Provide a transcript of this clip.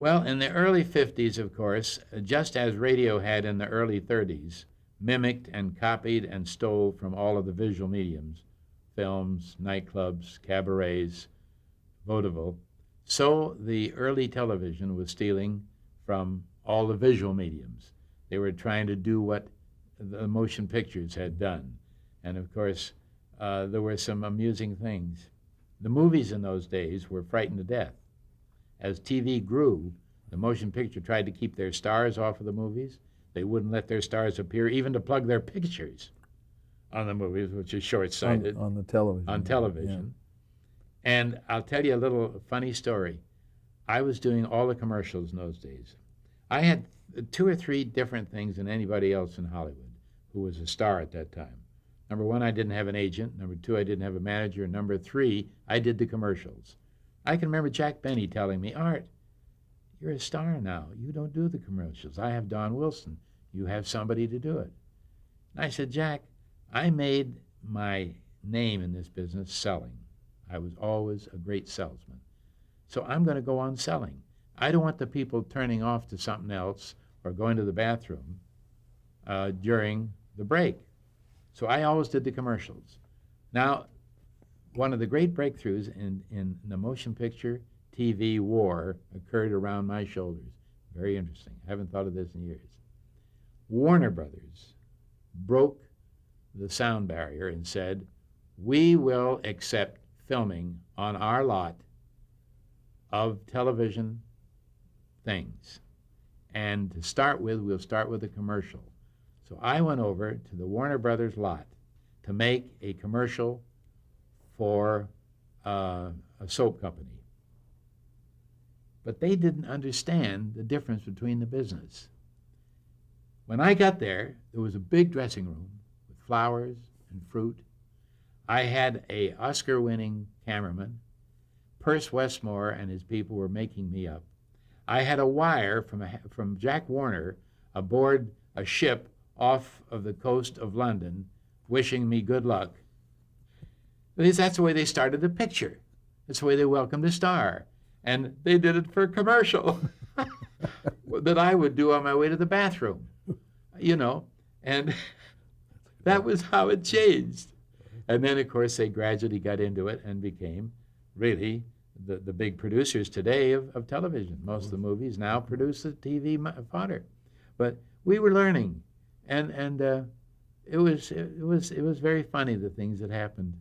Well, in the early 50s, of course, just as radio had in the early 30s, mimicked and copied and stole from all of the visual mediums, films, nightclubs, cabarets, vaudeville, so the early television was stealing from all the visual mediums. They were trying to do what the motion pictures had done. And of course, there were some amusing things. The movies in those days were frightened to death. As TV grew, the motion picture tried to keep their stars off of the movies. They wouldn't let their stars appear, even to plug their pictures on the movies, which is short-sighted. On the television. On television. Yeah. And I'll tell you a little funny story. I was doing all the commercials in those days. I had 2 or 3 different things than anybody else in Hollywood who was a star at that time. Number 1, I didn't have an agent. Number 2, I didn't have a manager. Number 3, I did the commercials. I can remember Jack Benny telling me, Art, you're a star now. You don't do the commercials. I have Don Wilson. You have somebody to do it. And I said, Jack, I made my name in this business selling. I was always a great salesman. So I'm going to go on selling. I don't want the people turning off to something else or going to the bathroom during the break. So I always did the commercials. Now, one of the great breakthroughs in the motion picture TV war occurred around my shoulders. Very interesting. I haven't thought of this in years. Warner Brothers broke the sound barrier and said, we will accept filming on our lot of television things. And to start with, we'll start with a commercial. So I went over to the Warner Brothers lot to make a commercial for a soap company. But they didn't understand the difference between the business. When I got there, there was a big dressing room with flowers and fruit. I had an Oscar-winning cameraman. Perce Westmore and his people were making me up. I had a wire from Jack Warner aboard a ship off of the coast of London wishing me good luck. Because that's the way they started the picture. That's the way they welcomed a star. And they did it for a commercial that I would do on my way to the bathroom, you know. And that was how it changed. And then, of course, they gradually got into it and became really the big producers today of television. Most of the movies now produce the TV fodder. But we were learning, and it was very funny, the things that happened.